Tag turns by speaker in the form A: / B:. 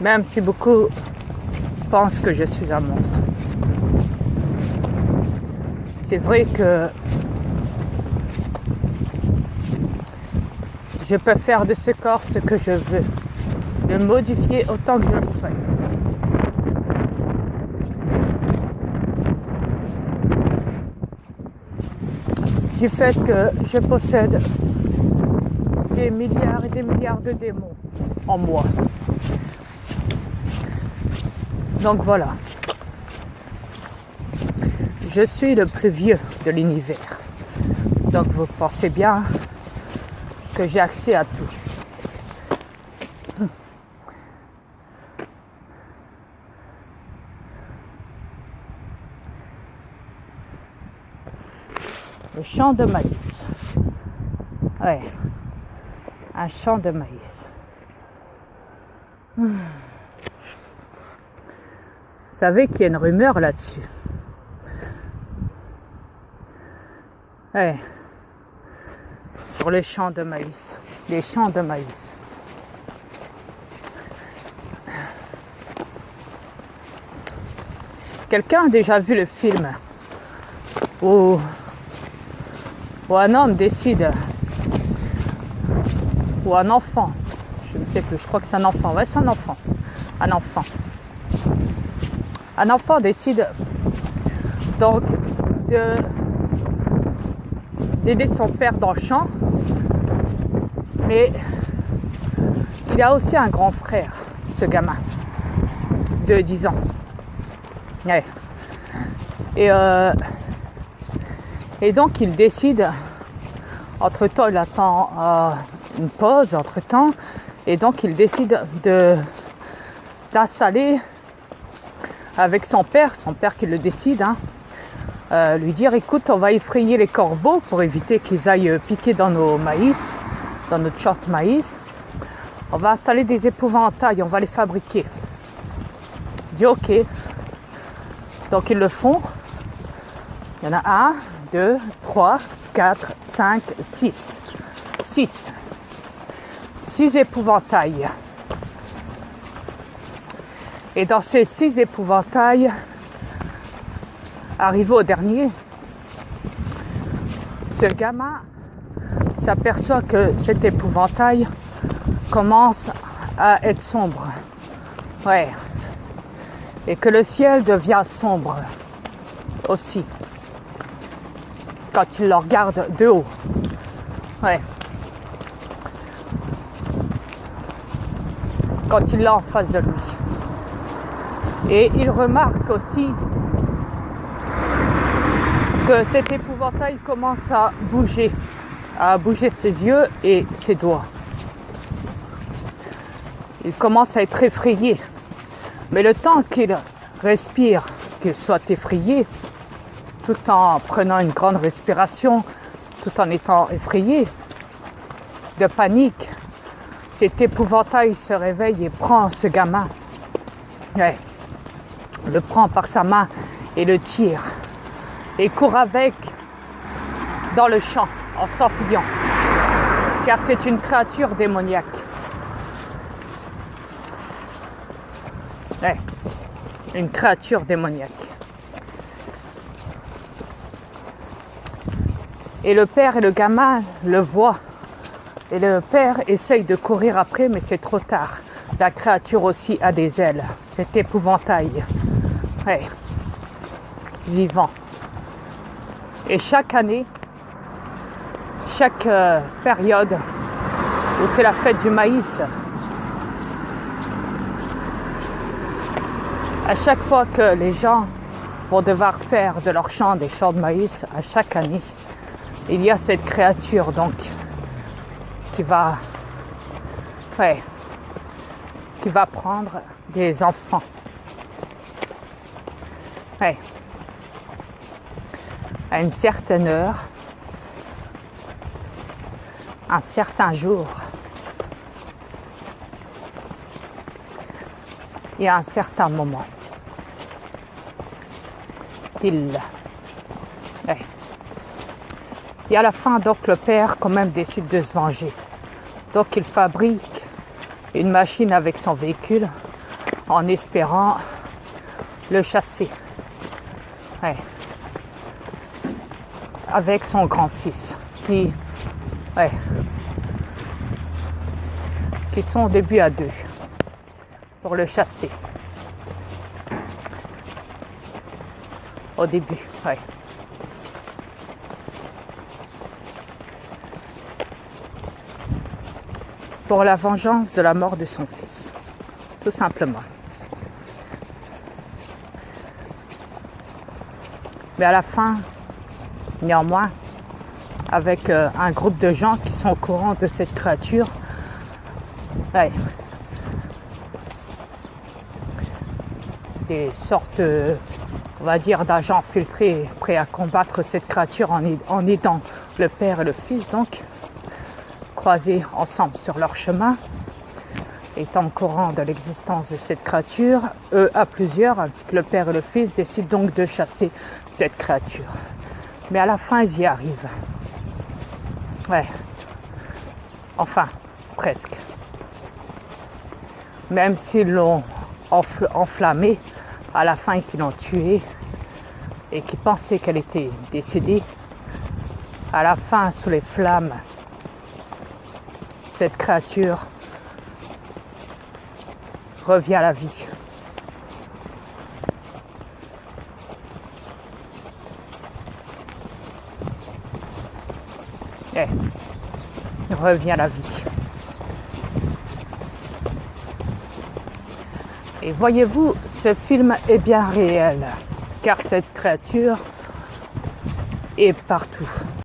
A: Même si beaucoup pensent que je suis un monstre. C'est vrai que je peux faire de ce corps ce que je veux, le modifier autant que je le souhaite. Du fait que je possède des milliards et des milliards de démons en moi. Donc voilà. Je suis le plus vieux de l'univers. Donc vous pensez bien que j'ai accès à tout. Le champ de maïs. Ouais. Un champ de maïs. Vous savez qu'il y a une rumeur là-dessus. Ouais. Sur les champs de maïs. Les champs de maïs. Quelqu'un a déjà vu le film où un homme décide, ou un enfant, je ne sais plus, je crois que c'est un enfant, ouais c'est un enfant, un enfant décide donc d'aider son père dans le champ, mais il a aussi un grand frère, ce gamin, de 10 ans. Ouais. Et donc il décide, entre-temps il attend une pause, entre-temps, et donc il décide d'installer avec son père qui le décide, lui dire écoute, on va effrayer les corbeaux pour éviter qu'ils aillent piquer dans nos maïs, dans notre champ de maïs. On va installer des épouvantails, on va les fabriquer. Il dit ok. Donc ils le font. Il y en a 1, 2, 3, 4, 5, 6. 6 épouvantails. Et dans ces 6 épouvantails, arrivé au dernier, ce gamin s'aperçoit que cet épouvantail commence à être sombre. Ouais. Et que le ciel devient sombre aussi. Quand il le regarde de haut. Ouais. Quand il l'a en face de lui. Et il remarque aussi que cet épouvantail commence à bouger ses yeux et ses doigts. Il commence à être effrayé. Mais le temps qu'il respire, qu'il soit effrayé, tout en prenant une grande respiration, tout en étant effrayé, de panique, cet épouvantail se réveille et prend ce gamin. Ouais. Le prend par sa main et le tire. Et court avec dans le champ en s'enfuyant. Car c'est une créature démoniaque. Ouais. Une créature démoniaque. Et le père et le gamin le voient. Et le père essaye de courir après, mais c'est trop tard. La créature aussi a des ailes. Cet épouvantail. Ouais. Vivant. Et chaque année, chaque période où c'est la fête du maïs, à chaque fois que les gens vont devoir faire de leur champ des champs de maïs, à chaque année, il y a cette créature donc qui va prendre des enfants. Ouais. À une certaine heure, un certain jour, et à un certain moment. Ouais. Et à la fin, donc, le père quand même décide de se venger. Donc il fabrique une machine avec son véhicule en espérant le chasser. Ouais. Avec son grand-fils qui sont au début à deux pour le chasser. Au début, ouais. Pour la vengeance de la mort de son fils, tout simplement. Mais à la fin, néanmoins, avec un groupe de gens qui sont au courant de cette créature, ouais, des sortes, on va dire, d'agents filtrés prêts à combattre cette créature en aidant le père et le fils, donc, croisés ensemble sur leur chemin, étant au courant de l'existence de cette créature, eux à plusieurs, ainsi que le père et le fils, décident donc de chasser cette créature. Mais à la fin, ils y arrivent. Ouais. Enfin, presque. Même s'ils l'ont enflammée, à la fin, qu'ils l'ont tuée et qu'ils pensaient qu'elle était décédée, à la fin, sous les flammes, cette créature revient à la vie. Revient à la vie. Et voyez-vous, ce film est bien réel, car cette créature est partout.